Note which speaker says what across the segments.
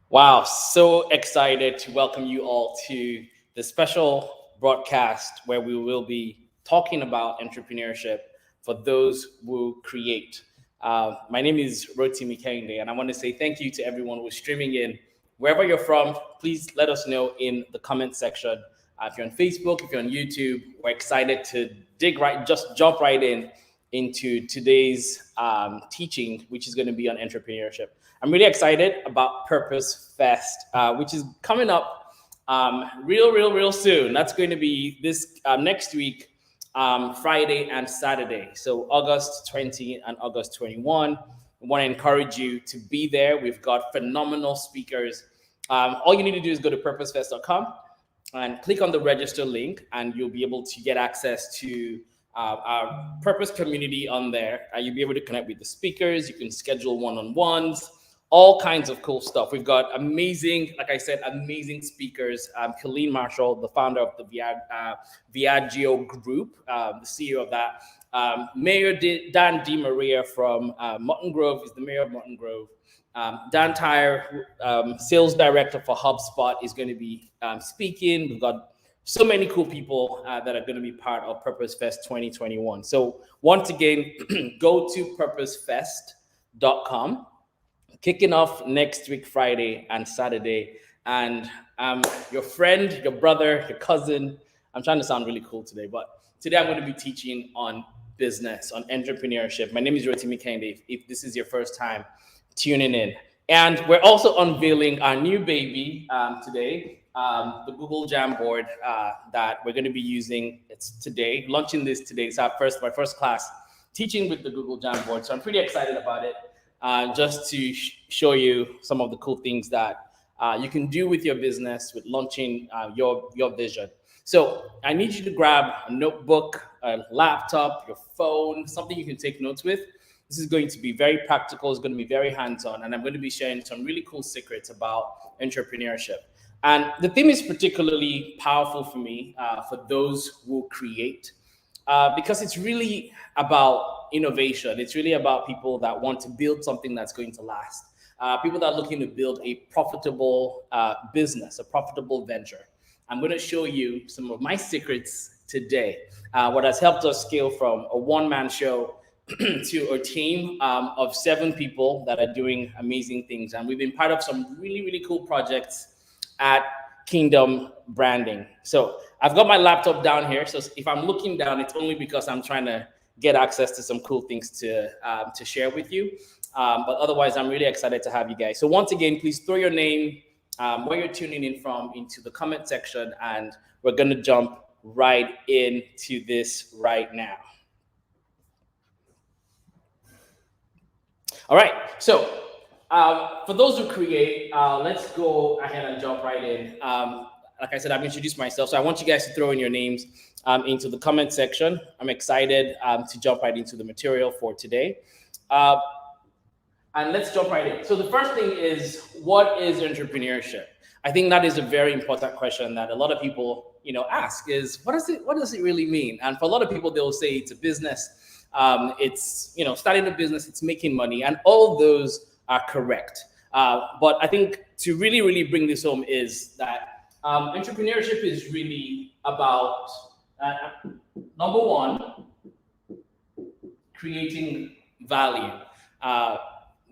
Speaker 1: Wow, so excited to welcome you all to the special broadcast where we will be talking about entrepreneurship for those who create. My name is Rotimi Kehinde, and I want to say thank you to everyone who's streaming in. Wherever you're from, please let us know in the comment section. If you're on Facebook, if you're on YouTube, we're excited to just jump right into today's teaching, which is going to be on entrepreneurship. I'm really excited about Purpose Fest, which is coming up real soon. That's going to be this next week, Friday and Saturday. So August 20 and August 21. I want to encourage you to be there. We've got phenomenal speakers. All you need to do is go to purposefest.com and click on the register link, and you'll be able to get access to our purpose community on there. You'll be able to connect with the speakers. You can schedule one-on-ones, all kinds of cool stuff. We've got amazing, like I said, amazing speakers. Colleen Marshall, the founder of the Viaggio Group, the CEO of that. Dan DiMaria from Mutton Grove is the mayor of Mutton Grove. Dan Tyre, sales director for HubSpot, is going to be speaking. We've got so many cool people that are going to be part of Purpose Fest 2021. So once again, go to purposefest.com, kicking off next week, Friday and Saturday. And your friend, your brother, your cousin, I'm trying to sound really cool today, but today I'm going to be teaching on business, on entrepreneurship. My name is Rotimi Kehinde, if this is your first time tuning in. And we're also unveiling our new baby today, the Google Jamboard that we're going to be using. It's today, launching this today. It's my first class teaching with the Google Jamboard. So I'm pretty excited about it, just to show you some of the cool things that you can do with your business with launching your vision. So I need you to grab a notebook, a laptop, your phone, something you can take notes with. This is going to be very practical. It's going to be very hands-on, and I'm going to be sharing some really cool secrets about entrepreneurship. And the theme is particularly powerful for me, for those who create, because it's really about innovation. It's really about people that want to build something that's going to last, people that are looking to build a profitable business, a profitable venture. I'm going to show you some of my secrets today, what has helped us scale from a one-man show to a team of 7 people that are doing amazing things. And we've been part of some really cool projects at Kingdom Branding. So I've got my laptop down here. So if I'm looking down, it's only because I'm trying to get access to some cool things to share with you. But otherwise, I'm really excited to have you guys. So once again, please throw your name, where you're tuning in from, into the comment section, and we're going to jump right into this right now. All right, so for those who create, let's go ahead and jump right in. Like I said, I've introduced myself, so I want you guys to throw in your names into the comment section. I'm excited to jump right into the material for today. And let's jump right in. So the first thing is, what is entrepreneurship? I think that is a very important question that a lot of people, ask is, what does it really mean? And for a lot of people, they'll say it's a business. It's, starting a business, it's making money, and all those are correct. But I think to really bring this home is that entrepreneurship is really about, number one, creating value.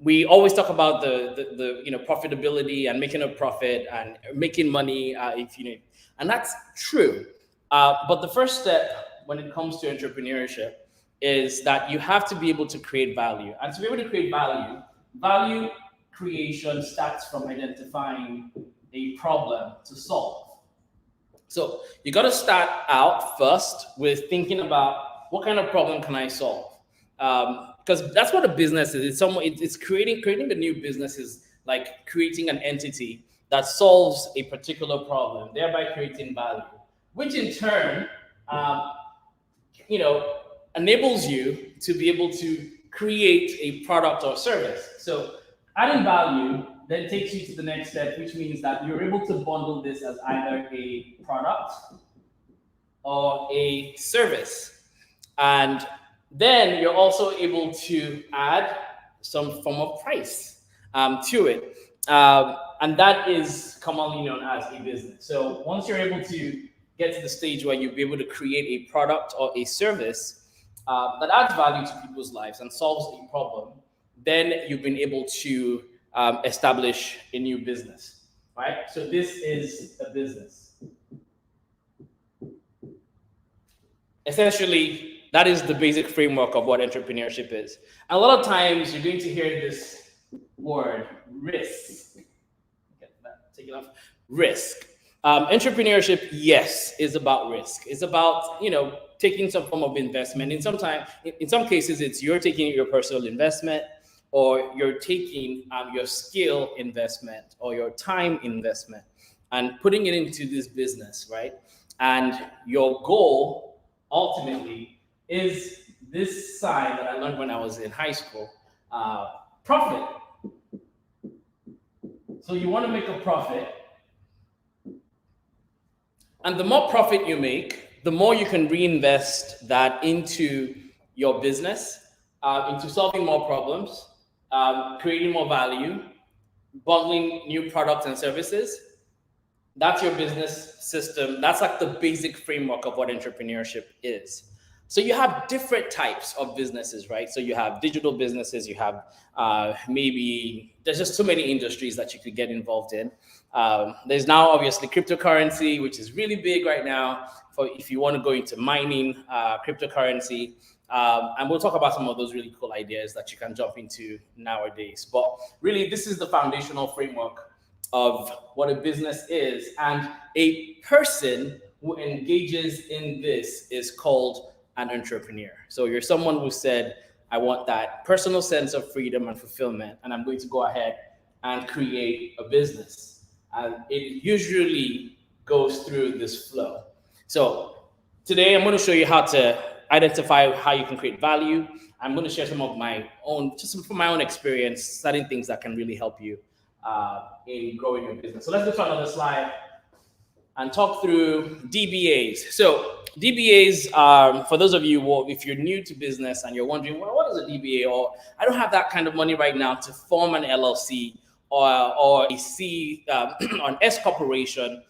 Speaker 1: We always talk about the profitability and making a profit and making money, and that's true. But the first step when it comes to entrepreneurship is that you have to be able to create value. And to be able to create value creation starts from identifying a problem to solve. So you got to start out first with thinking about, what kind of problem can I solve? Because that's what a business is. It's creating a new business is like creating an entity that solves a particular problem, thereby creating value, which in turn, enables you to be able to create a product or service. So adding value then takes you to the next step, which means that you're able to bundle this as either a product or a service. And then you're also able to add some form of price to it. And that is commonly known as a business. So once you're able to get to the stage where you'll be able to create a product or a service that adds value to people's lives and solves a problem, then you've been able to establish a new business, right? So this is a business. Essentially, that is the basic framework of what entrepreneurship is. And a lot of times you're going to hear this word, risk. Get that, take it off. Risk. Entrepreneurship, yes, is about risk. It's about, taking some form of investment. In some cases, it's you're taking your personal investment, or you're taking your skill investment or your time investment and putting it into this business, right? And your goal ultimately is this sign that I learned when I was in high school, profit. So you want to make a profit. And the more profit you make, the more you can reinvest that into your business, into solving more problems, creating more value, bundling new products and services. That's your business system. That's like the basic framework of what entrepreneurship is. So you have different types of businesses, right? So you have digital businesses, you have maybe, there's just so many industries that you could get involved in. There's now obviously cryptocurrency, which is really big right now for if you want to go into mining cryptocurrency. And we'll talk about some of those really cool ideas that you can jump into nowadays. But really, this is the foundational framework of what a business is. And a person who engages in this is called an entrepreneur. So you're someone who said, I want that personal sense of freedom and fulfillment, and I'm going to go ahead and create a business. And it usually goes through this flow. So today I'm going to show you how to identify how you can create value. I'm going to share some of my own, just from my own experience, certain things that can really help you in growing your business. So let's go to another slide and talk through DBAs. So DBAs, for those of you who, if you're new to business and you're wondering, well, what is a DBA? Or I don't have that kind of money right now to form an LLC or a C, or an S corporation.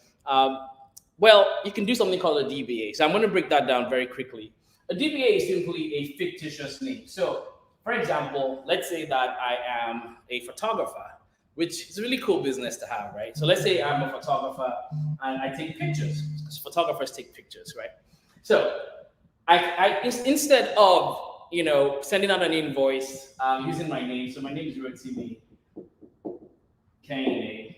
Speaker 1: Well, you can do something called a DBA. So I'm going to break that down very quickly. A DBA is simply a fictitious name. So, for example, let's say that I am a photographer, which is a really cool business to have, right? So let's say I'm a photographer and I take pictures, because photographers take pictures, right? So I instead of sending out an invoice using my name, so my name is Rotimi Kehinde,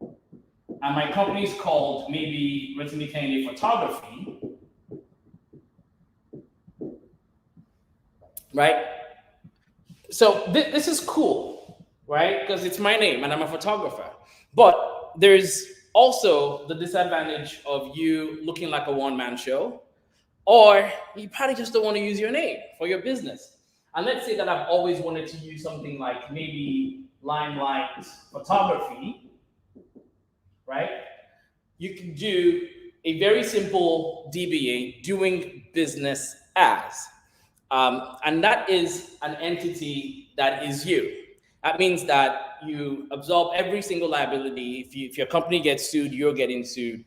Speaker 1: and my company is called maybe Rotimi Kehinde Photography, right? So this is cool, right? Because it's my name and I'm a photographer. But there's also the disadvantage of you looking like a one-man show, or you probably just don't want to use your name for your business. And let's say that I've always wanted to use something like maybe Limelight Photography, right? You can do a very simple DBA, doing business as. And that is an entity that is you. That means that you absorb every single liability. If your company gets sued, you're getting sued.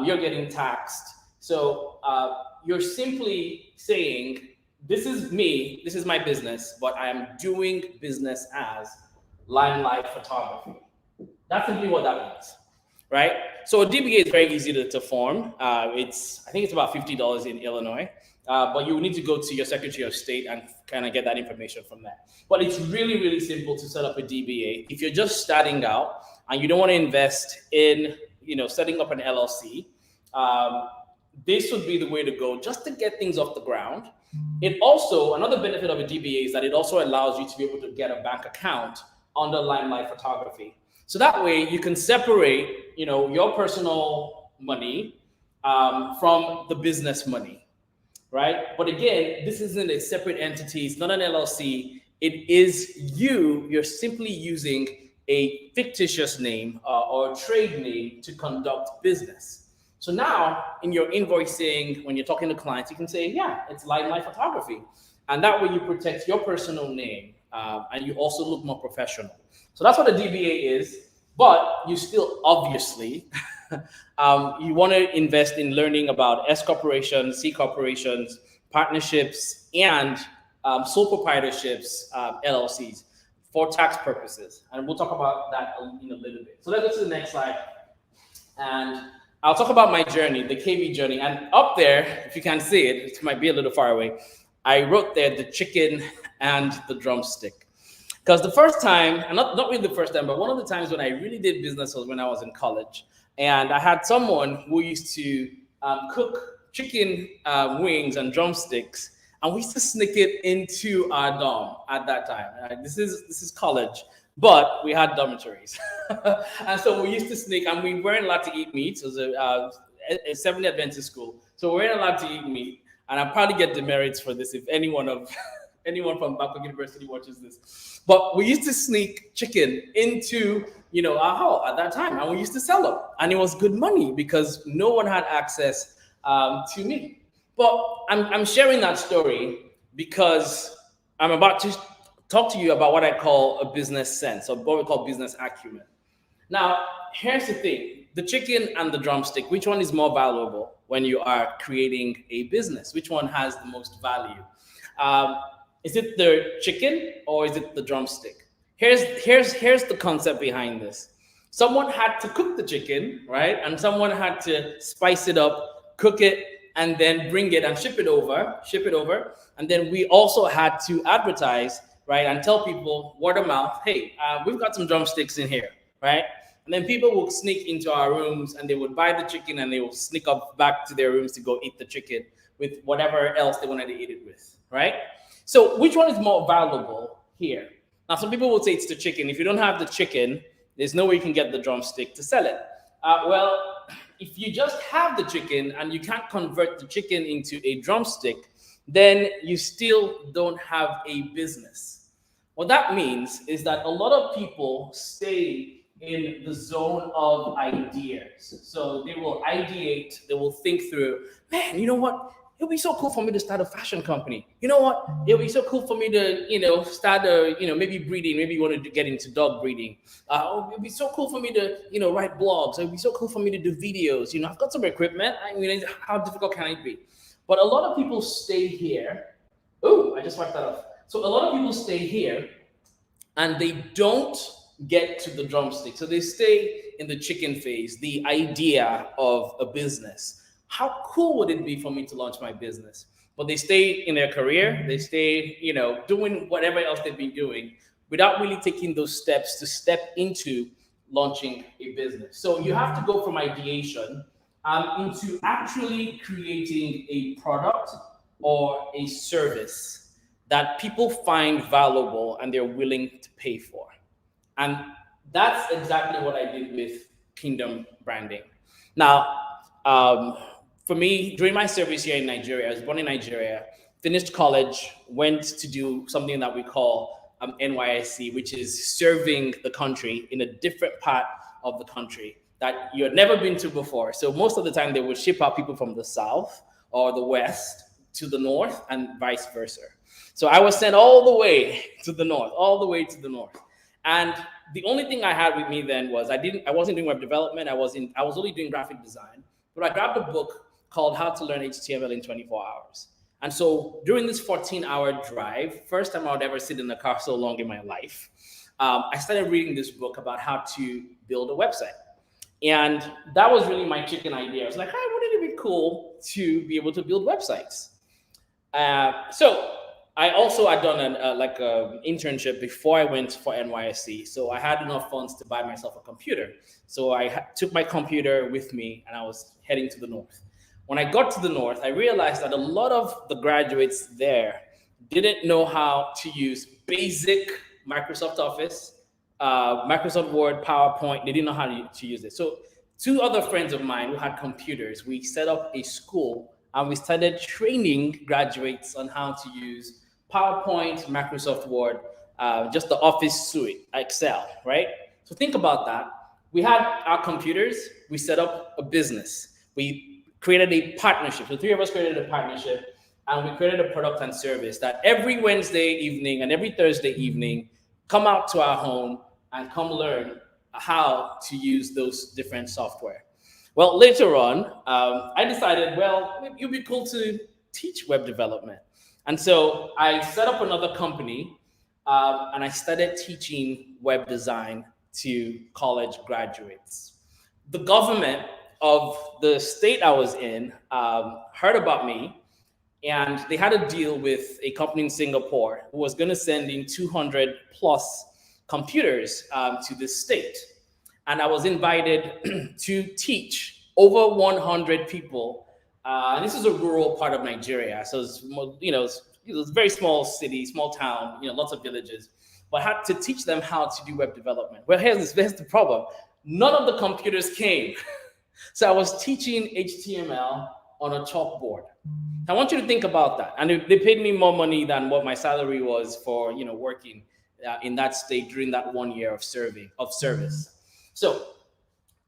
Speaker 1: You're getting taxed. So you're simply saying, this is me, this is my business, but I am doing business as Limelight Photography. That's simply what that means, right? So a DBA is very easy to form. I think it's about $50 in Illinois. But you will need to go to your Secretary of State and kind of get that information from there. But it's really, really simple to set up a DBA. If you're just starting out and you don't want to invest in, setting up an LLC, this would be the way to go just to get things off the ground. It also, another benefit of a DBA is that it also allows you to be able to get a bank account under Limelight Photography. So that way you can separate, your personal money from the business money. Right? But again, this isn't a separate entity. It's not an LLC. It is you. You're simply using a fictitious name or a trade name to conduct business. So now in your invoicing, when you're talking to clients, you can say, yeah, it's Limelight Photography. And that way you protect your personal name and you also look more professional. So that's what a DBA is. But you still obviously you want to invest in learning about S corporations, C corporations, partnerships, and sole proprietorships, LLCs, for tax purposes. And we'll talk about that in a little bit. So let's go to the next slide. And I'll talk about my journey, the KB journey. And up there, if you can see it, it might be a little far away, I wrote there the chicken and the drumstick. Because the first time, and not really the first time, but one of the times when I really did business was when I was in college. And I had someone who used to cook chicken wings and drumsticks, and we used to sneak it into our dorm at that time. This is college, but we had dormitories, and so we used to sneak, and we weren't allowed to eat meat. It was a Seventh-day Adventist school, so we weren't allowed to eat meat. And I'll probably get demerits for this if anyone from Babcock University watches this. But we used to sneak chicken into our hall at that time, and we used to sell them, and it was good money because no one had access to meat. But I'm sharing that story because I'm about to talk to you about what I call a business sense, or what we call business acumen. Now, here's the thing: the chicken and the drumstick, which one is more valuable when you are creating a business? Which one has the most value? Is it the chicken or is it the drumstick? Here's the concept behind this. Someone had to cook the chicken, right? And someone had to spice it up, cook it, and then bring it and ship it over. And then we also had to advertise, right? And tell people word of mouth, hey, we've got some drumsticks in here, right? And then people would sneak into our rooms and they would buy the chicken and they would sneak up back to their rooms to go eat the chicken with whatever else they wanted to eat it with, right? So which one is more valuable here? Now, some people will say it's the chicken. If you don't have the chicken, there's no way you can get the drumstick to sell it. Well, if you just have the chicken and you can't convert the chicken into a drumstick, then you still don't have a business. What that means is that a lot of people stay in the zone of ideas. So they will ideate, they will think through, man, you know what? It'll be so cool for me to start a fashion company. You know what? It'll be so cool for me to, start maybe breeding. Maybe you want to get into dog breeding. It'll be so cool for me to, write blogs. It'll be so cool for me to do videos. I've got some equipment. I mean, how difficult can it be? But a lot of people stay here. Oh, I just wiped that off. So a lot of people stay here and they don't get to the drumstick. So they stay in the chicken phase, the idea of a business. How cool would it be for me to launch my business? But they stay in their career, they stay, doing whatever else they've been doing without really taking those steps to step into launching a business. So you have to go from ideation into actually creating a product or a service that people find valuable and they're willing to pay for. And that's exactly what I did with Kingdom Branding. Now, for me, during my service here in Nigeria, I was born in Nigeria, finished college, went to do something that we call NYSC, which is serving the country in a different part of the country that you had never been to before. So most of the time, they would ship out people from the south or the west to the north and vice versa. So I was sent all the way to the north. And the only thing I had with me then was I wasn't doing web development. I was only doing graphic design. But I grabbed a book called How to Learn HTML in 24 Hours. And so during this 14-hour drive, first time I would ever sit in a car so long in my life, I started reading this book about how to build a website. And that was really my chicken idea. I was like, hey, wouldn't it be cool to be able to build websites? So I also had done an internship before I went for NYSC. So I had enough funds to buy myself a computer. So I took my computer with me and I was heading to the north. When I got to the north, I realized that a lot of the graduates there didn't know how to use basic Microsoft Office, Microsoft Word, PowerPoint. They didn't know how to use it. So two other friends of mine who had computers, we set up a school and we started training graduates on how to use PowerPoint, Microsoft Word, just the Office suite, Excel, right? So think about that. We had our computers, we set up a business. We created a partnership. So three of us created a partnership and we created a product and service that every Wednesday evening and every Thursday evening, come out to our home and come learn how to use those different software. Well, later on, I decided, well, it would be cool to teach web development. And so I set up another company, and I started teaching web design to college graduates. The government of the state I was in heard about me, and they had a deal with a company in Singapore who was going to send in 200 plus computers to the state. And I was invited to teach over 100 people. And this is a rural part of Nigeria, so it's, it was a very small city, small town, lots of villages. But I had to teach them how to do web development. Well, here's the problem: none of the computers came. So I was teaching HTML on a chalkboard. I want you to think about that. And they paid me more money than what my salary was for working in that state during that 1 year of service. So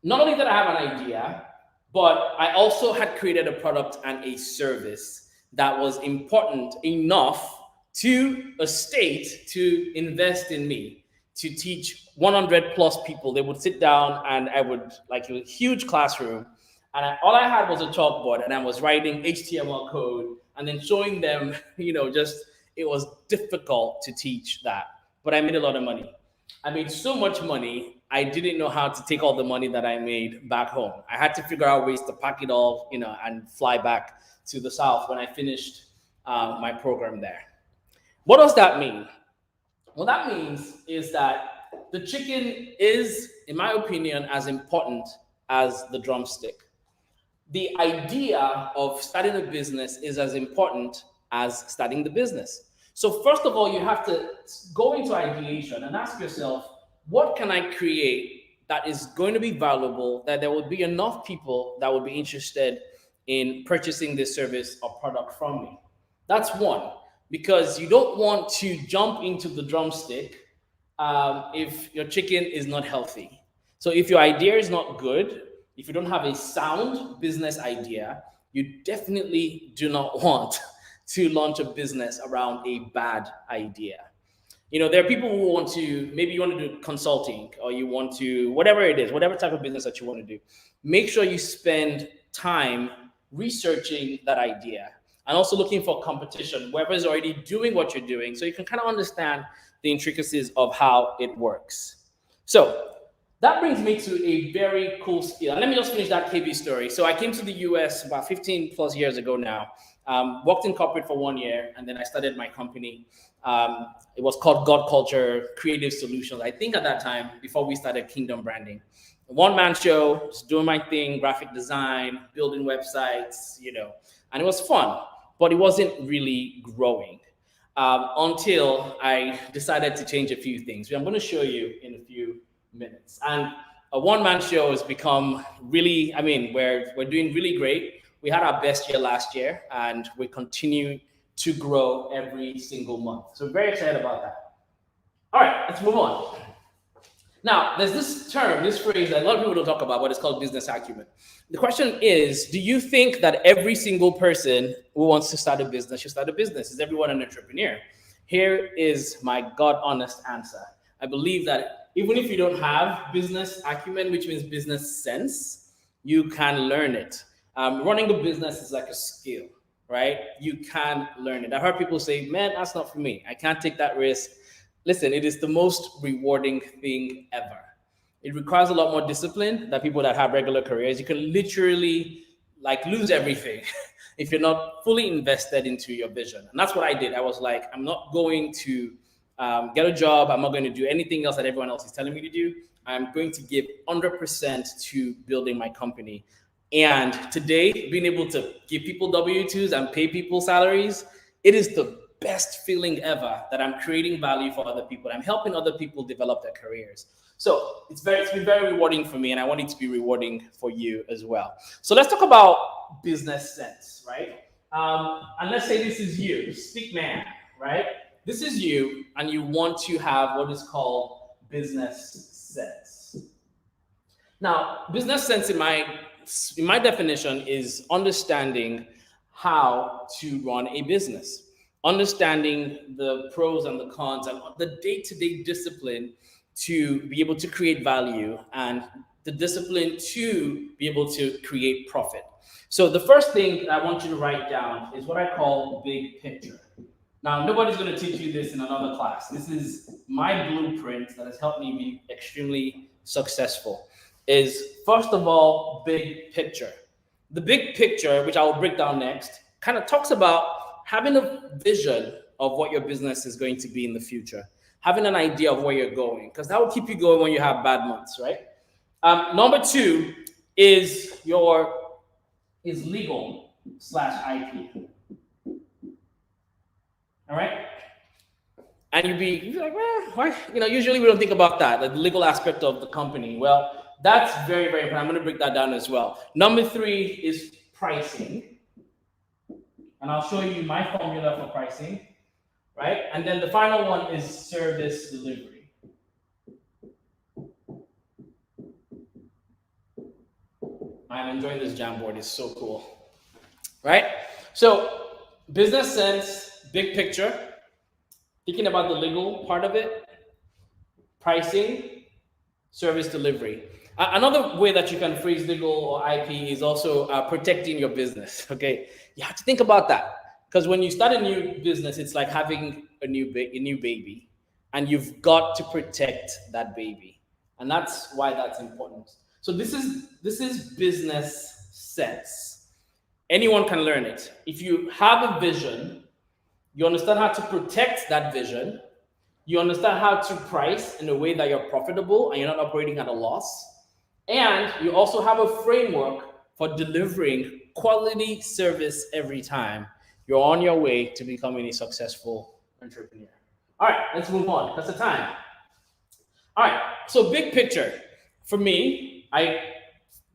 Speaker 1: not only did I have an idea, but I also had created a product and a service that was important enough to a state to invest in me, to teach 100 plus people. They would sit down and I would, like, a huge classroom, and all I had was a chalkboard, and I was writing HTML code and then showing them, it was difficult to teach that, but I made a lot of money. I made so much money, I didn't know how to take all the money that I made back home. I had to figure out ways to pack it all, and fly back to the South when I finished my program there. What does that mean? What that means is that the chicken is, in my opinion, as important as the drumstick. The idea of starting a business is as important as starting the business. So first of all, you have to go into ideation and ask yourself, what can I create that is going to be valuable, that there will be enough people that will be interested in purchasing this service or product from me? That's one, because you don't want to jump into the drumstick if your chicken is not healthy. So if your idea is not good, if you don't have a sound business idea, you definitely do not want to launch a business around a bad idea. There are people who want to, maybe you want to do consulting, or you want to, whatever it is, whatever type of business that you want to do, make sure you spend time researching that idea and also looking for competition, whoever is already doing what you're doing, so you can kind of understand the intricacies of how it works. So that brings me to a very cool skill. And let me just finish that KB story. So I came to the US about 15 plus years ago now, worked in corporate for 1 year, and then I started my company. It was called God Culture Creative Solutions. I think at that time, before we started Kingdom Branding, one-man show, just doing my thing, graphic design, building websites, and it was fun, but it wasn't really growing until I decided to change a few things. I'm going to show you in a few minutes. And a one-man show has become really, we're doing really great. We had our best year last year, and we continue to grow every single month. So very excited about that. All right, let's move on. Now, there's this term, this phrase that a lot of people don't talk about, but it's called business acumen. The question is, do you think that every single person who wants to start a business should start a business? Is everyone an entrepreneur? Here is my God honest answer. I believe that even if you don't have business acumen, which means business sense, you can learn it. Running a business is like a skill, right? You can learn it. I've heard people say, man, that's not for me. I can't take that risk. Listen, it is the most rewarding thing ever. It requires a lot more discipline than people that have regular careers. You can literally lose everything if you're not fully invested into your vision. And that's what I did. I was like, I'm not going to get a job. I'm not going to do anything else that everyone else is telling me to do. I'm going to give 100% to building my company. And today, being able to give people W-2s and pay people salaries, it is the best feeling ever that I'm creating value for other people. I'm helping other people develop their careers. So it's been very rewarding for me, and I want it to be rewarding for you as well. So let's talk about business sense, right? And let's say this is you, stick man, right? This is you, and you want to have what is called business sense. Now, business sense in my definition is understanding how to run a business, understanding the pros and the cons and the day-to-day discipline to be able to create value and the discipline to be able to create profit. So the first thing I want you to write down is what I call big picture. Now, nobody's going to teach you this in another class. This is my blueprint that has helped me be extremely successful. Is first of all, big picture. The big picture, which I will break down next, kind of talks about having a vision of what your business is going to be in the future, having an idea of where you're going, because that will keep you going when you have bad months, right? Number two is legal / IP. All right. And you'd be like, well, why? Usually we don't think about that, the legal aspect of the company. Well, that's very, very important. I'm going to break that down as well. Number three is pricing. And I'll show you my formula for pricing, right? And then the final one is service delivery. I'm enjoying this Jamboard. It's so cool, right? So business sense, big picture, thinking about the legal part of it, pricing, service delivery. Another way that you can phrase legal or IP is also protecting your business. Okay, you have to think about that, because when you start a new business, it's like having a new baby, and you've got to protect that baby, and that's why that's important. So this is business sense. Anyone can learn it. If you have a vision, you understand how to protect that vision. You understand how to price in a way that you're profitable and you're not operating at a loss. And you also have a framework for delivering quality service every time. You're on your way to becoming a successful entrepreneur. All right, let's move on. That's the time. All right, so big picture. For me, I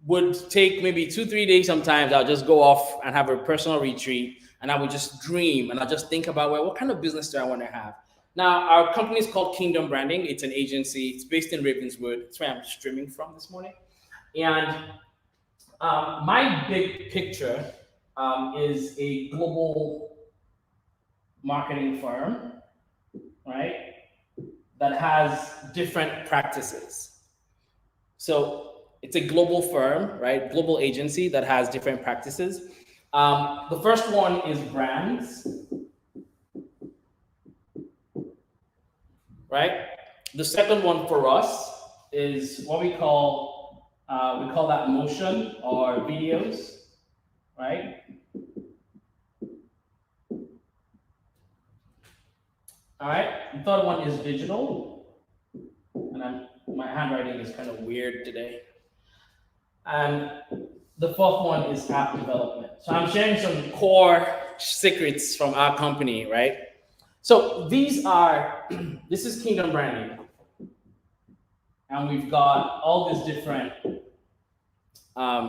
Speaker 1: would take maybe 2-3 days sometimes. I'll just go off and have a personal retreat, and I would just dream, and I'll just think about, well, what kind of business do I want to have? Now, our company is called Kingdom Branding. It's an agency. It's based in Ravenswood. That's where I'm streaming from this morning. And my big picture is a global marketing firm, right, that has different practices. So it's a global firm, right, global agency that has different practices. The first one is brands. Right? The second one for us is what we call that motion or videos, right? All right. The third one is digital, and my handwriting is kind of weird today. And the fourth one is app development. So I'm sharing some core secrets from our company, right? So this is Kingdom Branding. And we've got all these different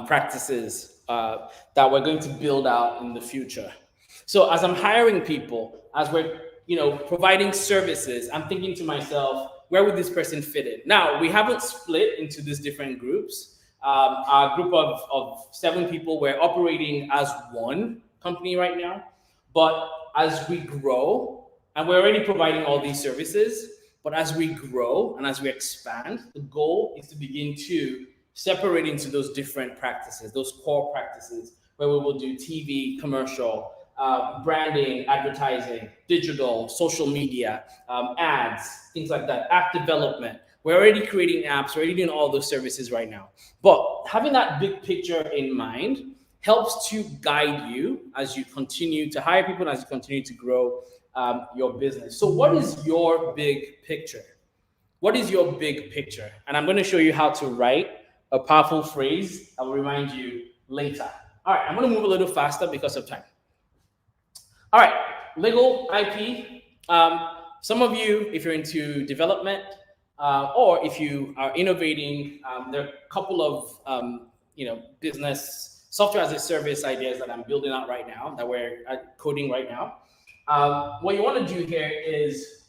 Speaker 1: practices that we're going to build out in the future. So as I'm hiring people, as we're providing services, I'm thinking to myself, where would this person fit in? Now, we haven't split into these different groups. Our group of 7 people, we're operating as one company right now. But as we grow, and we're already providing all these services, but as we grow and as we expand, the goal is to begin to separate into those different practices, those core practices, where we will do TV, commercial, branding, advertising, digital, social media, ads, things like that, app development. We're already creating apps, we're already doing all those services right now. But having that big picture in mind helps to guide you as you continue to hire people and as you continue to grow your business. So what is your big picture? What is your big picture? And I'm going to show you how to write a powerful phrase. I will remind you later. All right, I'm going to move a little faster because of time. All right, legal IP. Some of you, if you're into development or if you are innovating, there are a couple of business software as a service ideas that I'm building out right now, that we're coding right now. What you want to do here is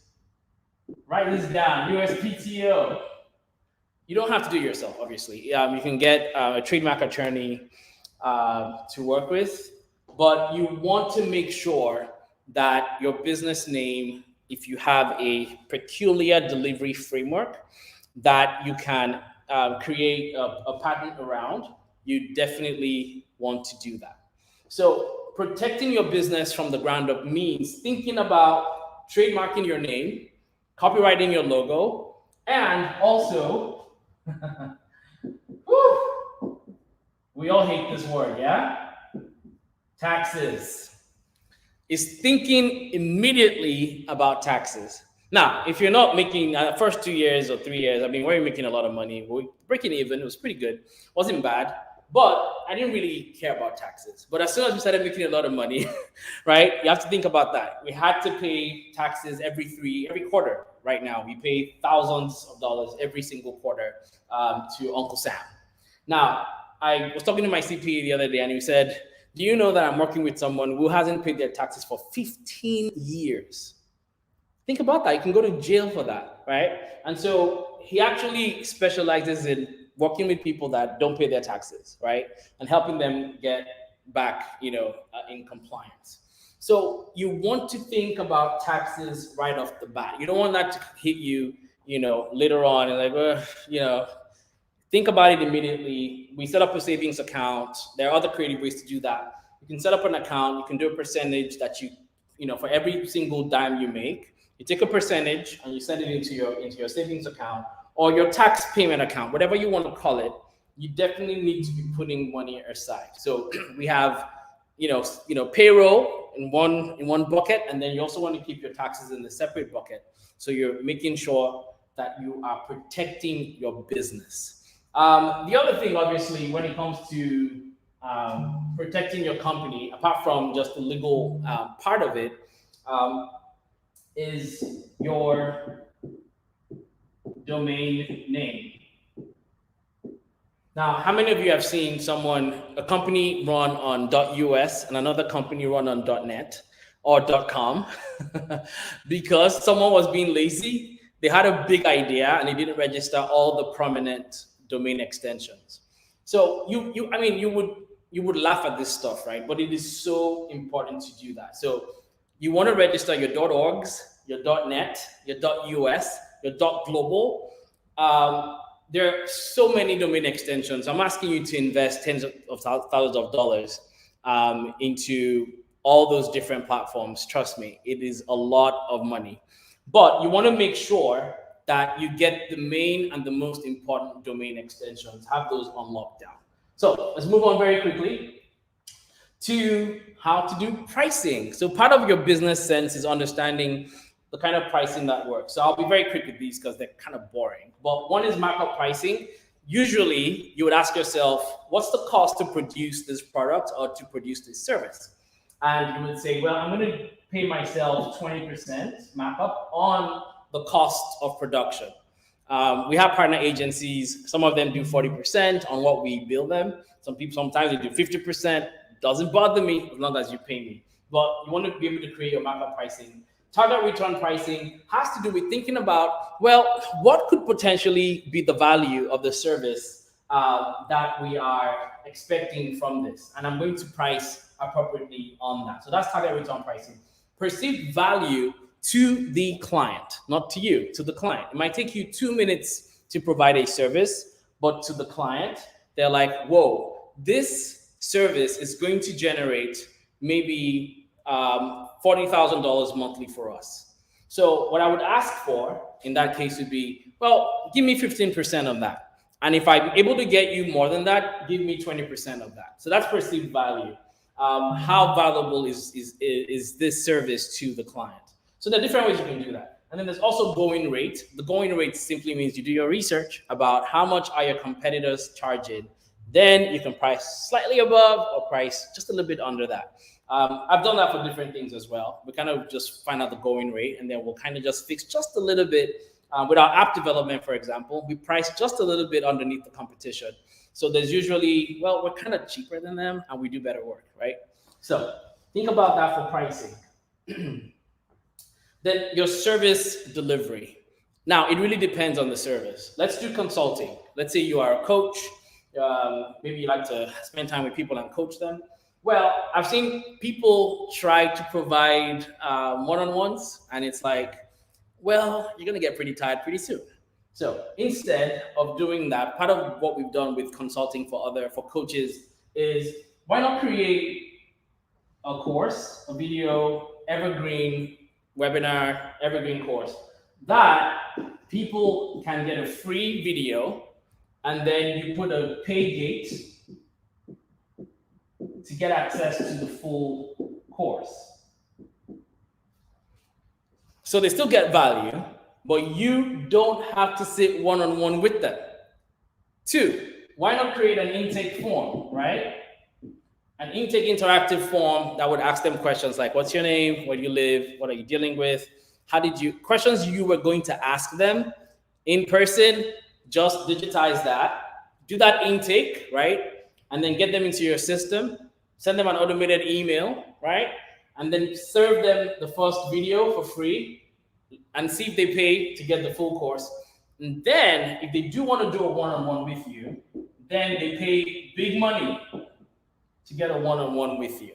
Speaker 1: write this down, USPTO. You don't have to do it yourself, obviously. You can get a trademark attorney to work with, but you want to make sure that your business name if you have a peculiar delivery framework that you can create a pattern around, you definitely want to do that. So protecting your business from the ground up means thinking about trademarking your name, copywriting your logo, and also, we all hate this word, yeah? Taxes. Is thinking immediately about taxes. Now, if you're not making first 2 years or 3 years, I mean, we're making a lot of money. We're breaking even. It was pretty good. Wasn't bad, but I didn't really care about taxes. But as soon as we started making a lot of money, right, you have to think about that. We had to pay taxes every quarter. Right now, we pay thousands of dollars every single quarter to Uncle Sam. Now, I was talking to my CPA the other day, and he said, do you know that I'm working with someone who hasn't paid their taxes for 15 years? Think about that. You can go to jail for that, right? And so he actually specializes in working with people that don't pay their taxes, right? And helping them get back, in compliance. So you want to think about taxes right off the bat. You don't want that to hit you, later on and like, think about it immediately. We set up a savings account. There are other creative ways to do that. You can set up an account. You can do a percentage that for every single dime you make, you take a percentage and you send it into your savings account or your tax payment account, whatever you want to call it. You definitely need to be putting money aside. So we have, payroll in one bucket, and then you also want to keep your taxes in a separate bucket. So you're making sure that you are protecting your business. The other thing, obviously, when it comes to protecting your company, apart from just the legal part of it, is your domain name. Now, how many of you have seen a company run on .us and another company run on .net or .com because someone was being lazy? They had a big idea and they didn't register all the prominent domain extensions. So you would laugh at this stuff, right? But it is so important to do that. So you want to register your .orgs, your .net, your .us, your .global. There are so many domain extensions. I'm asking you to invest tens of thousands of dollars into all those different platforms. Trust me, it is a lot of money. But you want to make sure that you get the main and the most important domain extensions, have those on lockdown. So let's move on very quickly to how to do pricing. So part of your business sense is understanding the kind of pricing that works. So I'll be very quick with these because they're kind of boring. But one is markup pricing. Usually you would ask yourself, what's the cost to produce this product or to produce this service? And you would say, well, I'm going to pay myself 20% markup on the cost of production. We have partner agencies. Some of them do 40% on what we bill them. Sometimes they do 50%. Doesn't bother me as long as you pay me. But you want to be able to create your markup pricing. Target return pricing has to do with thinking about, well, what could potentially be the value of the service that we are expecting from this? And I'm going to price appropriately on that. So that's target return pricing. Perceived value to the client, not to you, to the client. It might take you 2 minutes to provide a service, but to the client, they're like, whoa, this service is going to generate maybe $40,000 monthly for us. So what I would ask for in that case would be, well, give me 15% of that. And if I'm able to get you more than that, give me 20% of that. So that's perceived value. How valuable is this service to the client? So there are different ways you can do that. And then there's also going rate. The going rate simply means you do your research about how much are your competitors charging. Then you can price slightly above or price just a little bit under that. I've done that for different things as well. We kind of just find out the going rate, and then we'll kind of just fix just a little bit. With our app development, for example, we price just a little bit underneath the competition. So there's usually, well, we're kind of cheaper than them and we do better work, right? So think about that for pricing. Then your service delivery. Now, it really depends on the service. Let's do consulting. Let's say you are a coach. Maybe you like to spend time with people and coach them. Well, I've seen people try to provide one-on-ones, and it's like well, you're going to get pretty tired pretty soon. So instead of doing that, part of what we've done with consulting for coaches is why not create a course, a video, evergreen webinar, evergreen course that people can get a free video, and then you put a pay gate to get access to the full course. So they still get value, but you don't have to sit one-on-one with them. 2, why not create an intake form, right? An intake interactive form that would ask them questions like, what's your name? Where do you live? What are you dealing with? Questions you were going to ask them in person, just digitize that, do that intake, right? And then get them into your system, send them an automated email, right? And then serve them the first video for free and see if they pay to get the full course. And then if they do want to do a one-on-one with you, then they pay big money to get a one-on-one with you.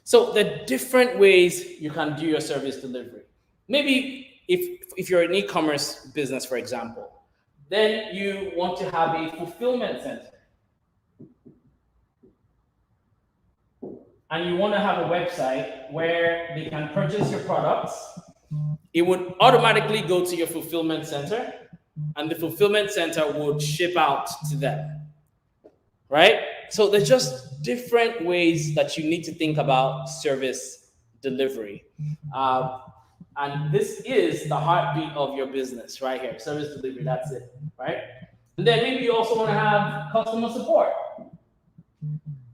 Speaker 1: So there are different ways you can do your service delivery. Maybe if you're an e-commerce business, for example, then you want to have a fulfillment center. And you want to have a website where they can purchase your products. It would automatically go to your fulfillment center, and the fulfillment center would ship out to them, right? So there's just different ways that you need to think about service delivery. And this is the heartbeat of your business right here, service delivery, that's it, right? And then maybe you also want to have customer support.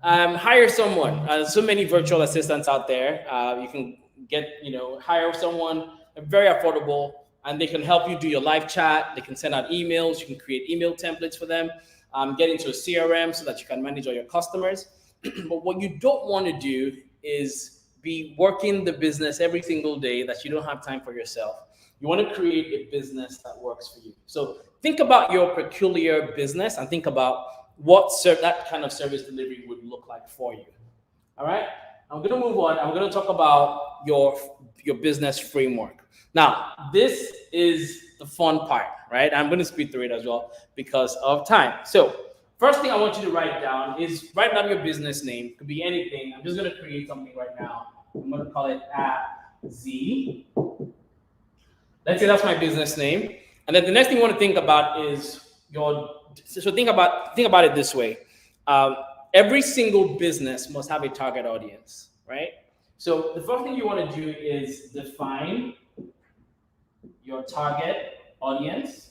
Speaker 1: Hire someone. So many virtual assistants out there. You can hire someone very affordable, and they can help you do your live chat. They can send out emails. You can create email templates for them. Get into a CRM so that you can manage all your customers. But what you don't want to do is be working the business every single day that you don't have time for yourself. You want to create a business that works for you. So think about your peculiar business and think about what that kind of service delivery would look like for you. All right, I'm going to move on. I'm going to talk about your business framework. Now, this is the fun part, right? I'm going to speed through it as well because of time. So first thing I want you to write down your business name. It could be anything. I'm just going to create something right now. I'm going to call it Z. Let's say that's my business name. And then the next thing you want to think about is think about it this way. Every single business must have a target audience, right? So the first thing you want to do is define your target audience.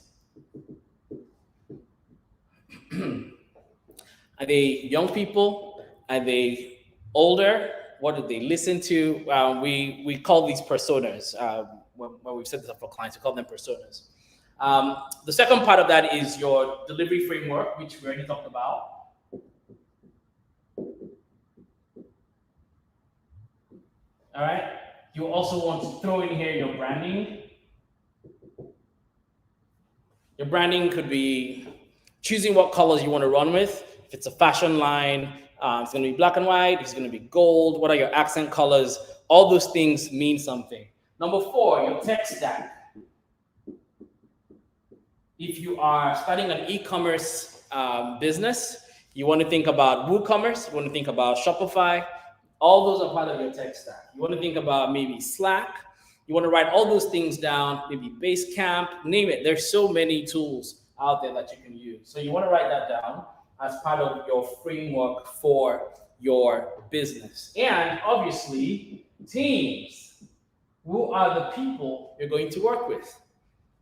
Speaker 1: Are they young people? Are they older? What do they listen to? We call these personas. When we've set this up for clients, we call them personas. The second part of that is your delivery framework, which we already talked about. All right. You also want to throw in here your branding. Your branding could be choosing what colors you want to run with. If it's a fashion line, it's going to be black and white. It's going to be gold. What are your accent colors? All those things mean something. Number 4, your tech stack. If you are starting an e-commerce business, you want to think about WooCommerce. You want to think about Shopify. All those are part of your tech stack. You want to think about maybe Slack. You want to write all those things down, maybe Basecamp, name it. There's so many tools out there that you can use. So you want to write that down as part of your framework for your business. And obviously, teams. Who are the people you're going to work with?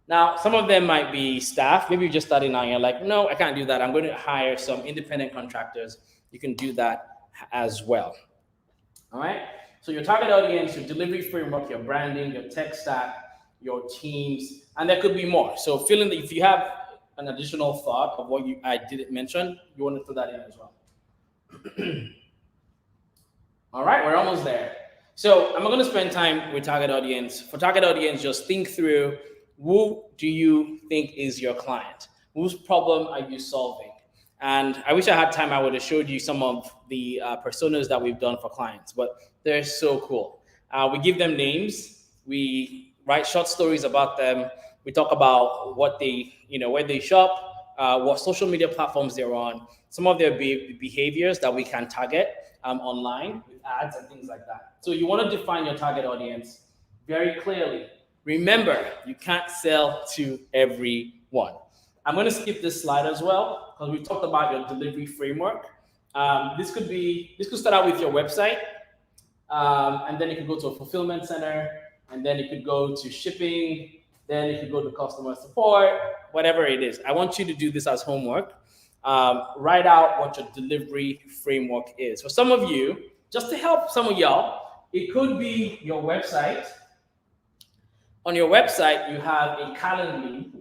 Speaker 1: Now, some of them might be staff. Maybe you're just starting out and you're like, no, I can't do that. I'm going to hire some independent contractors. You can do that as well. All right. So your target audience, your delivery framework, your branding, your tech stack, your teams, and there could be more. So if you have an additional thought of what I didn't mention, you want to throw that in as well. All right, we're almost there. So I'm going to spend time with target audience. For target audience, just think through, who do you think is your client? Whose problem are you solving? And I wish I had time, I would have showed you some of the personas that we've done for clients, but they're so cool. We give them names. We write short stories about them. We talk about what they, where they shop, what social media platforms they're on, some of their behaviors that we can target online with ads and things like that. So you want to define your target audience very clearly. Remember, you can't sell to everyone. I'm going to skip this slide as well because we talked about your delivery framework. This could start out with your website, and then it could go to a fulfillment center, and then it could go to shipping, then it could go to customer support, whatever it is. I want you to do this as homework. Write out what your delivery framework is. For some of you, just to help some of y'all, it could be your website. On your website, you have a Calendly,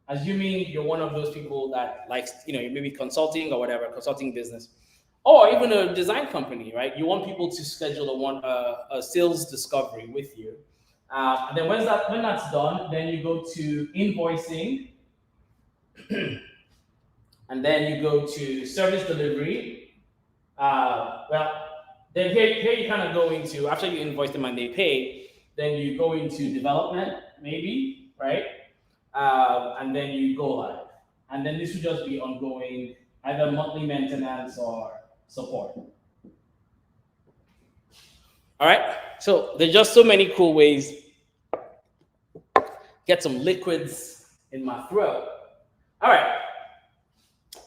Speaker 1: assuming you're one of those people that likes, maybe consulting or whatever, consulting business, or even a design company, right? You want people to schedule a sales discovery with you. And then when that's done, then you go to invoicing, and then you go to service delivery. Then here you kind of go into, after you invoice them and they pay, then you go into development, maybe, right? And then you go live. And then this would just be ongoing, either monthly maintenance or support. All right, so there's just so many cool ways. Get some liquids in my throat. All right,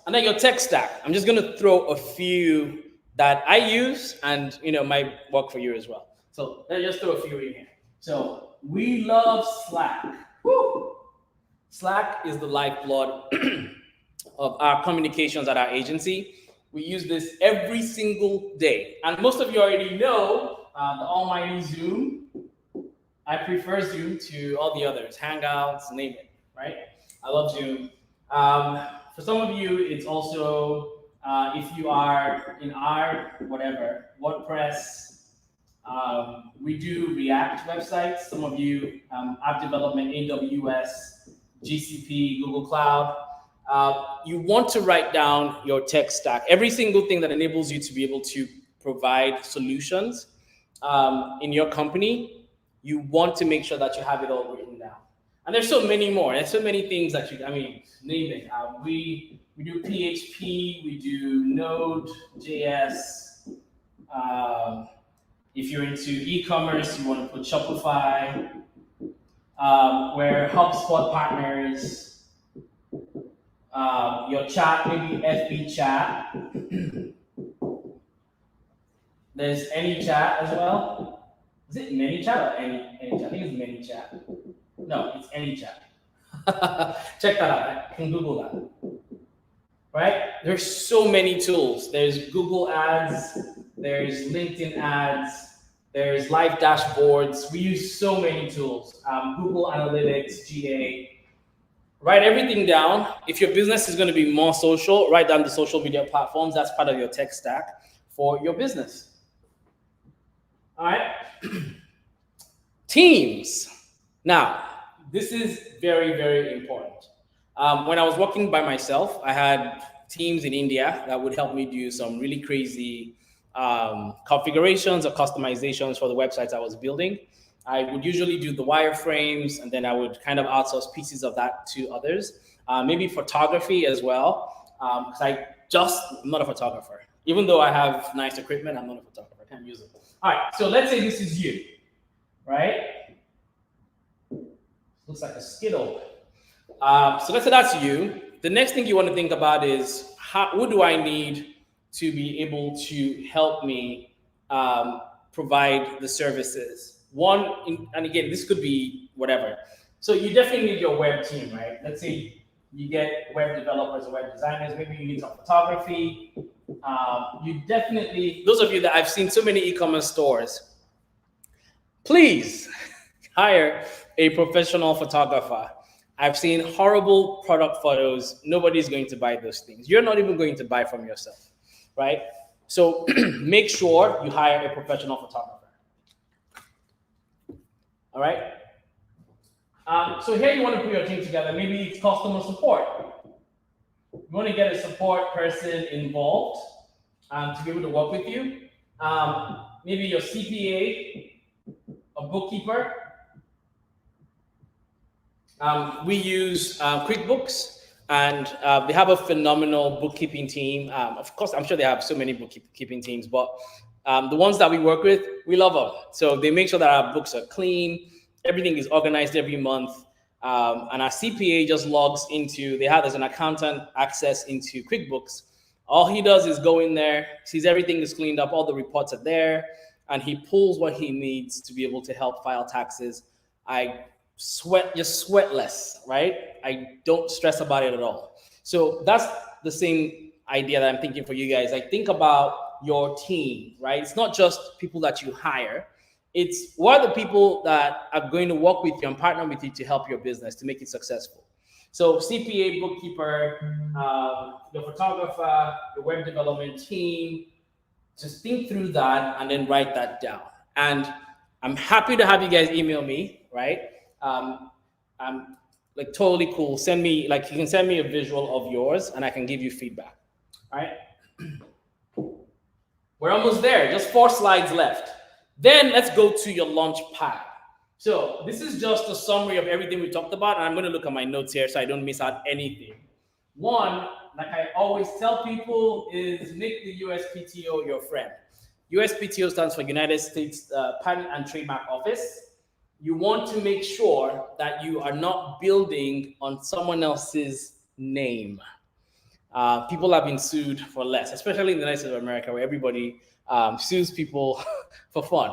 Speaker 1: and then your tech stack. I'm just gonna throw a few that I use and might work for you as well. So let's just throw a few in here. So we love Slack. Woo! Slack is the lifeblood of our communications at our agency. We use this every single day. And most of you already know the almighty Zoom. I prefer Zoom to all the others, Hangouts, name it, right? I love Zoom. For some of you, it's also, if you are in our WordPress, we do React websites. Some of you, app development, AWS, GCP, Google Cloud. You want to write down your tech stack, every single thing that enables you to be able to provide solutions in your company. You want to make sure that you have it all written down. And there's so many more. There's so many things that name it. We do PHP, we do Node.js. If you're into e-commerce, you want to put Shopify. We're HubSpot partners. Your chat, maybe FB chat. There's AnyChat as well. Is it ManyChat or AnyChat? I think it's ManyChat. No, it's AnyChat. Check that out. You can Google that. Right? There's so many tools. There's Google Ads. There's LinkedIn Ads. There's live dashboards. We use so many tools. Google Analytics, GA. Write everything down. If your business is going to be more social, write down the social media platforms. That's part of your tech stack for your business. All right. Teams. Now, this is very, very important. When I was working by myself, I had teams in India that would help me do some really crazy configurations or customizations for the websites I was building. I would usually do the wireframes, and then I would kind of outsource pieces of that to others. Maybe photography as well, because I'm not a photographer. Even though I have nice equipment, I'm not a photographer. I can't use it. All right, so let's say this is you, right? Looks like a Skittle. So let's say that's you. The next thing you want to think about is, what do I need to be able to help me provide the services? And again, this could be whatever. So you definitely need your web team, right? Let's say you get web developers or web designers. Maybe you need some photography. You definitely, those of you that I've seen so many e-commerce stores, please hire a professional photographer. I've seen horrible product photos. Nobody's going to buy those things. You're not even going to buy from yourself, right? So make sure you hire a professional photographer. All right. So here you want to put your team together. Maybe it's customer support. You want to get a support person involved to be able to work with you. Maybe your CPA, a bookkeeper. We use QuickBooks, and they have a phenomenal bookkeeping team. Of course, I'm sure they have so many bookkeeping teams, but the ones that we work with, we love them. So they make sure that our books are clean, everything is organized every month, and our CPA just logs into. There's an accountant access into QuickBooks. All he does is go in there, sees everything is cleaned up, all the reports are there, and he pulls what he needs to be able to help file taxes. I sweat less, right? I don't stress about it at all. So that's the same idea that I'm thinking for you guys. Like, think about your team, right? It's not just people that you hire. It's what are the people that are going to work with you and partner with you to help your business to make it successful. So CPA, bookkeeper, your photographer, your web development team, just think through that and then write that down. And I'm happy to have you guys email me, right? I'm like totally cool. Send me, like, you can send me a visual of yours and I can give you feedback. All right. We're almost there. Just 4 slides left. Then let's go to your launch pad. So this is just a summary of everything we talked about. And I'm going to look at my notes here so I don't miss out anything. One, like I always tell people, is make the USPTO your friend. USPTO stands for United States Patent and Trademark Office. You want to make sure that you are not building on someone else's name. People have been sued for less, especially in the United States of America, where everybody sues people for fun.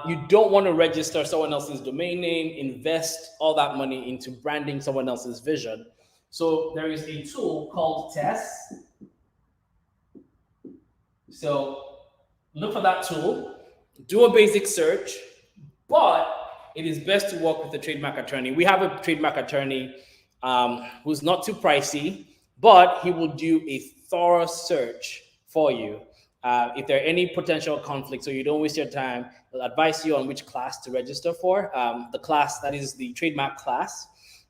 Speaker 1: You don't want to register someone else's domain name, invest all that money into branding someone else's vision. So there is a tool called Test. So look for that tool, do a basic search, but it is best to work with a trademark attorney. We have a trademark attorney who's not too pricey, but he will do a thorough search for you. If there are any potential conflicts, so you don't waste your time, they'll advise you on which class to register for. The class that is the trademark class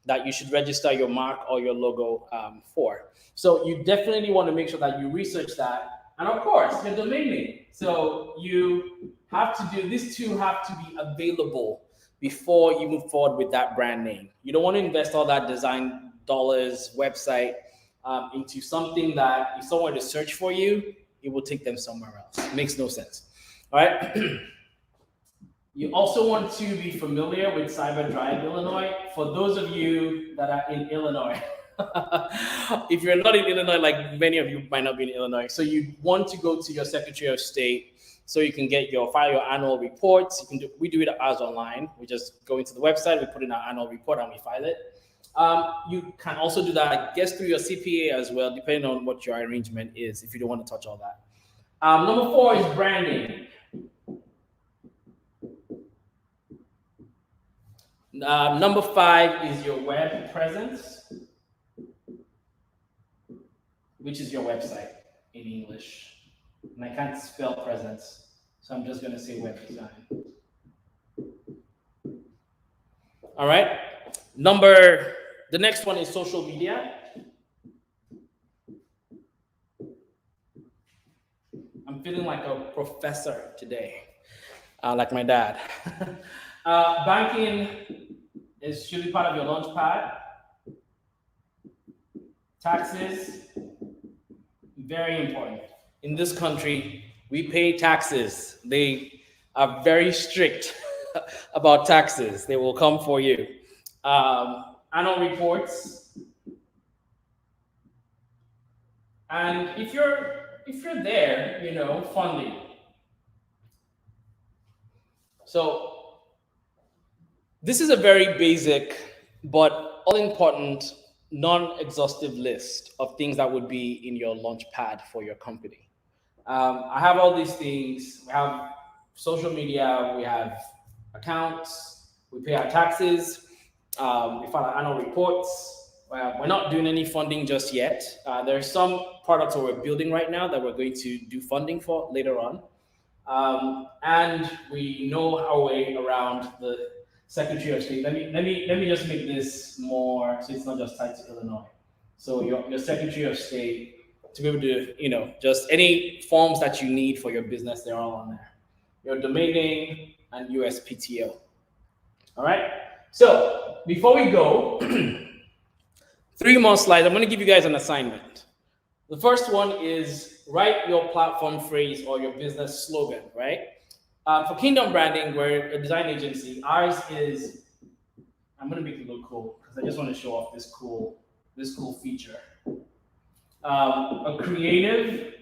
Speaker 1: that you should register your mark or your logo for. So you definitely want to make sure that you research that. And of course, your domain name. So you have to do, these two have to be available before you move forward with that brand name. You don't want to invest all that design dollars, website into something that if someone were to search for you, it will take them somewhere else. It makes no sense. All right. You also want to be familiar with CyberDrive Illinois. For those of you that are in Illinois, if you're not in Illinois, like many of you might not be in Illinois, so you want to go to your Secretary of State so you can file your annual reports. We do it as online. We just go into the website, we put in our annual report, and we file it. You can also do that, I guess, through your CPA as well, depending on what your arrangement is, if you don't want to touch all that. Number 4 is branding. Number 5 is your web presence, which is your website in English. And I can't spell presence, so I'm just going to say web design. All right. The next one is social media. I'm feeling like a professor today, like my dad. Banking should be part of your launch pad. Taxes, very important. In this country, we pay taxes. They are very strict about taxes. They will come for you. Annual reports. And if you're there, funding. So this is a very basic but all important non-exhaustive list of things that would be in your launch pad for your company. I have all these things. We have social media, we have accounts, we pay our taxes, we file our annual reports. We're not doing any funding just yet. There are some products that we're building right now that we're going to do funding for later on. And we know our way around the Secretary of State. Let me just make this more so it's not just tied to Illinois. So your Secretary of State, to be able to, just any forms that you need for your business, they're all on there. Your domain name and USPTO. All right. So before we go, 3 more slides. I'm going to give you guys an assignment. The first one is write your platform phrase or your business slogan, right? For Kingdom Branding, we're a design agency. Ours is, I'm going to make it look cool because I just want to show off this cool feature. A creative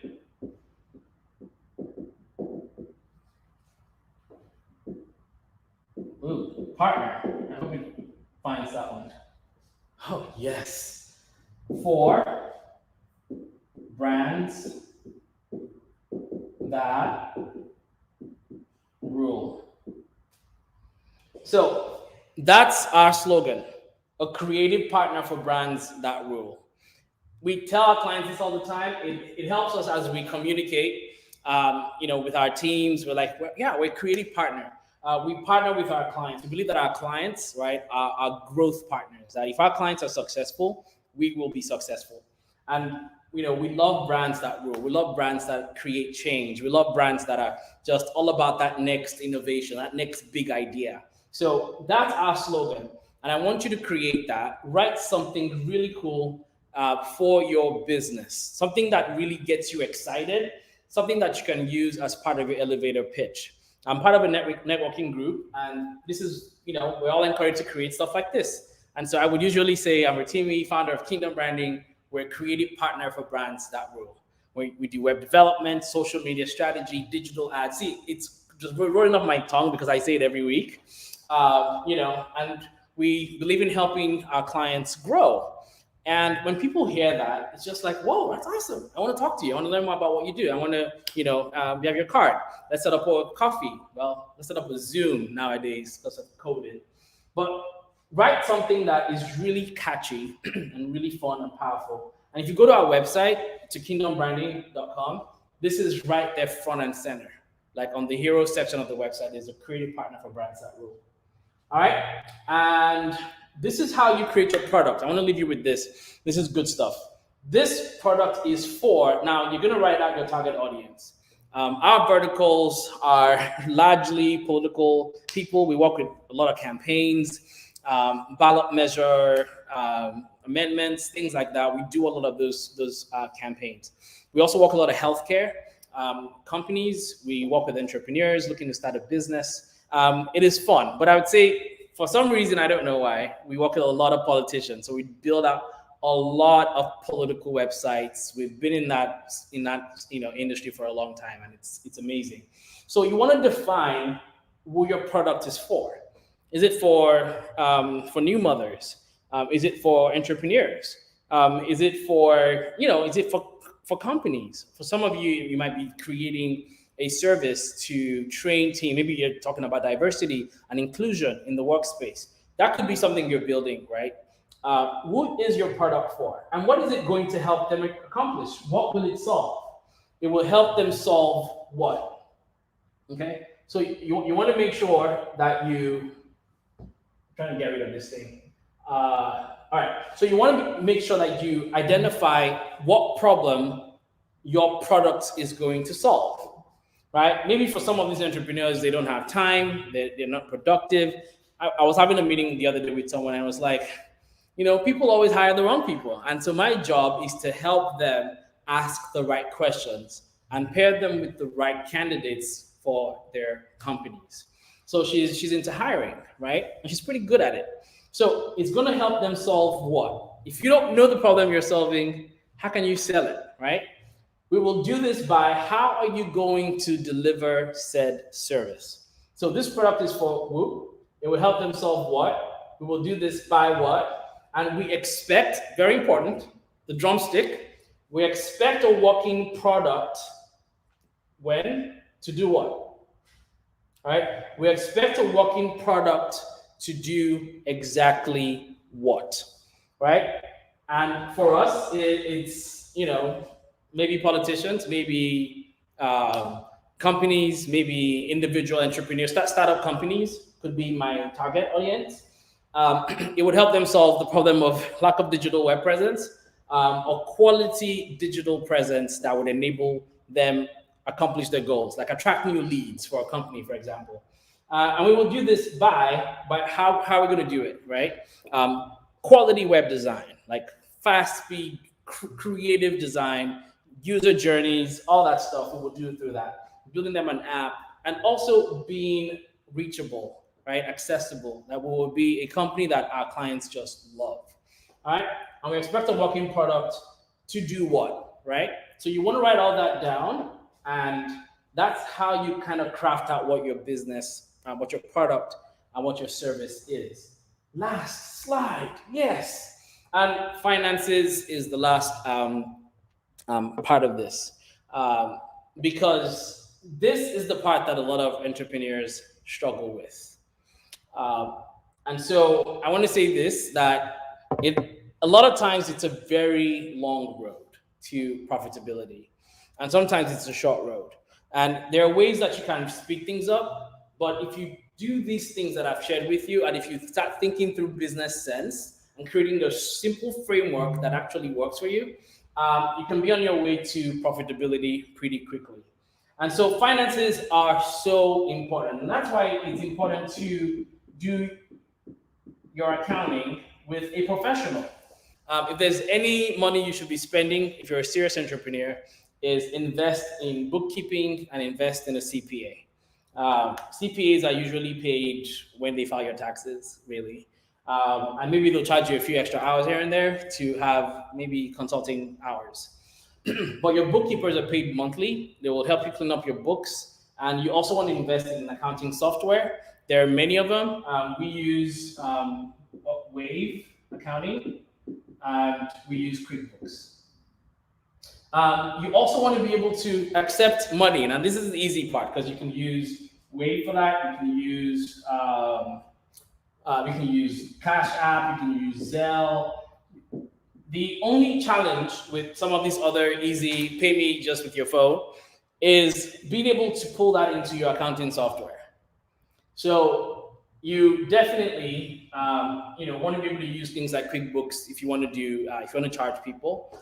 Speaker 1: partner. I hope it finds that one. Oh, yes. For brands that rule. So that's our slogan, a creative partner for brands that rule. We tell our clients this all the time. It helps us as we communicate, with our teams. We're like, we're a creative partner. We partner with our clients. We believe that our clients, right, are growth partners. That if our clients are successful, we will be successful. And we love brands that rule. We love brands that create change. We love brands that are just all about that next innovation, that next big idea. So that's our slogan. And I want you to create that. Write something really cool for your business, something that really gets you excited, something that you can use as part of your elevator pitch. I'm part of a networking group, and this is, we're all encouraged to create stuff like this. And so I would usually say, I'm Rotimi, founder of Kingdom Branding. We're a creative partner for brands that rule. We do web development, social media strategy, digital ads. See, it's just rolling off my tongue because I say it every week. And we believe in helping our clients grow. And when people hear that, it's just like, whoa, that's awesome. I want to talk to you. I want to learn more about what you do. I want to, you have your card. Let's set up a coffee. Well, let's set up a Zoom nowadays because of COVID. But write something that is really catchy and really fun and powerful. And if you go to our website, to kingdombranding.com, this is right there front and center. Like on the hero section of the website, there's a creative partner for brands that rule. All right. And this is how you create your product. I want to leave you with this. This is good stuff. This product is for, now you're going to write out your target audience. Our verticals are largely political people. We work with a lot of campaigns, ballot measure, amendments, things like that. We do a lot of those campaigns. We also work a lot of healthcare companies. We work with entrepreneurs looking to start a business. It is fun, but I would say, for some reason, I don't know why, we work with a lot of politicians. So we build out a lot of political websites. We've been in that industry for a long time, and it's amazing. So you want to define who your product is for. Is it for new mothers? Is it for entrepreneurs? Is it for companies? For some of you, you might be creating a service to train team. Maybe you're talking about diversity and inclusion in the workspace. That could be something you're building, right? What is your product for? And what is it going to help them accomplish? What will it solve? It will help them solve what? Okay, so you want to make sure that I'm trying to get rid of this thing. All right, so you want to make sure that you identify what problem your product is going to solve. Right? Maybe for some of these entrepreneurs, they don't have time, they're not productive. I was having a meeting the other day with someone, and I was like, people always hire the wrong people. And so my job is to help them ask the right questions and pair them with the right candidates for their companies. So she's into hiring, right? And she's pretty good at it. So it's going to help them solve what? If you don't know the problem you're solving, how can you sell it, right? We will do this by how are you going to deliver said service? So this product is for who? It will help them solve what? We will do this by what? And we expect, very important, the drumstick, we expect a working product when? To do what? All right? We expect a working product to do exactly what? Right? And for us, it's, maybe politicians, maybe companies, maybe individual entrepreneurs, startup companies could be my target audience. It would help them solve the problem of lack of digital web presence or quality digital presence that would enable them accomplish their goals, like attract new leads for a company, for example. And we will do this by how we're going to do it, right? Quality web design, like fast speed, creative design, user journeys, all that stuff. We will do it through that. Building them an app, and also being reachable, right? Accessible. That we will be a company that our clients just love. All right. And we expect a working product to do what, right? So you want to write all that down, and that's how you kind of craft out what your business, what your product, and what your service is. Last slide, yes. And finances is the last part of this, because this is the part that a lot of entrepreneurs struggle with. Um, and so I want to say this, that a lot of times it's a very long road to profitability, and sometimes it's a short road. And there are ways that you can speed things up, but if you do these things that I've shared with you, and if you start thinking through business sense and creating a simple framework that actually works for you, you can be on your way to profitability pretty quickly. And so finances are so important. And that's why it's important to do your accounting with a professional. If there's any money you should be spending, if you're a serious entrepreneur, is invest in bookkeeping and invest in a CPA. CPAs are usually paid when they file your taxes, really. And maybe they'll charge you a few extra hours here and there to have maybe consulting hours. But your bookkeepers are paid monthly. They will help you clean up your books. And you also want to invest in accounting software. There are many of them. We use Wave Accounting, and we use QuickBooks. You also want to be able to accept money. Now, this is the easy part because you can use Wave for that. You can use Cash App. You can use Zelle. The only challenge with some of these other easy pay me just with your phone is being able to pull that into your accounting software. So you definitely, want to be able to use things like QuickBooks if you want to if you want to charge people.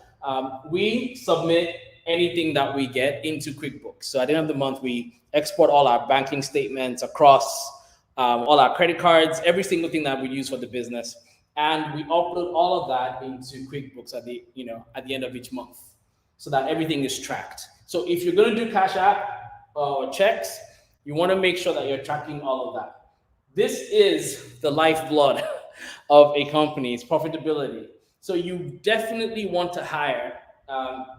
Speaker 1: We submit anything that we get into QuickBooks. So at the end of the month, we export all our banking statements across all our credit cards, every single thing that we use for the business, and we upload all of that into QuickBooks at the end of each month, so that everything is tracked. So if you're going to do Cash App or checks, you want to make sure that you're tracking all of that. This is the lifeblood of a company. It's profitability. So you definitely want to hire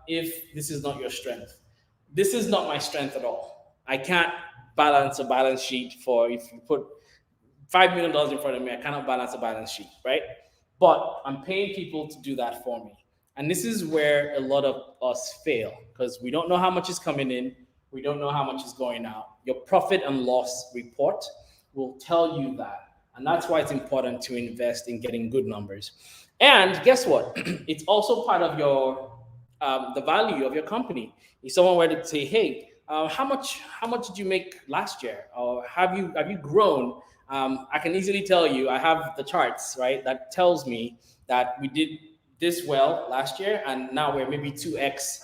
Speaker 1: if this is not your strength. This is not my strength at all. I can't balance a balance sheet for, if you put $5 million in front of me, I cannot balance a balance sheet, right? But I'm paying people to do that for me. And this is where a lot of us fail, because we don't know how much is coming in. We don't know how much is going out. Your profit and loss report will tell you that. And that's why it's important to invest in getting good numbers. And guess what? It's also part of your the value of your company. If someone were to say, "Hey, how much did you make last year, or have you grown?" I can easily tell you. I have the charts, right, that tells me that we did this well last year, and now we're maybe 2x,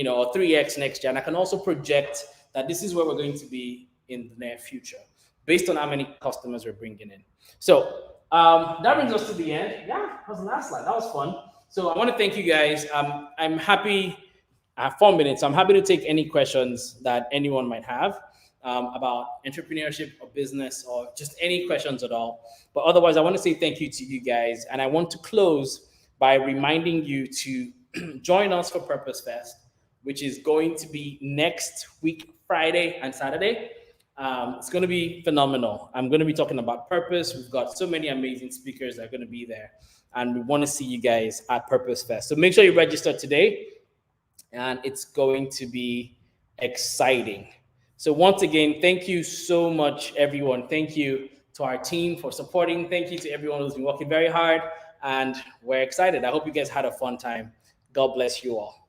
Speaker 1: or 3x next year. And I can also project that this is where we're going to be in the near future, based on how many customers we're bringing in. So that brings us to the end. Yeah, that was the last slide. That was fun. So I want to thank you guys. I'm happy. I have 4 minutes. I'm happy to take any questions that anyone might have about entrepreneurship or business, or just any questions at all. But otherwise, I want to say thank you to you guys. And I want to close by reminding you to join us for Purpose Fest, which is going to be next week, Friday and Saturday. It's going to be phenomenal. I'm going to be talking about purpose. We've got so many amazing speakers that are going to be there, and we want to see you guys at Purpose Fest. So make sure you register today, and it's going to be exciting. So once again, thank you so much, everyone. Thank you to our team for supporting. Thank you to everyone who's been working very hard, and we're excited. I hope you guys had a fun time. God bless you all.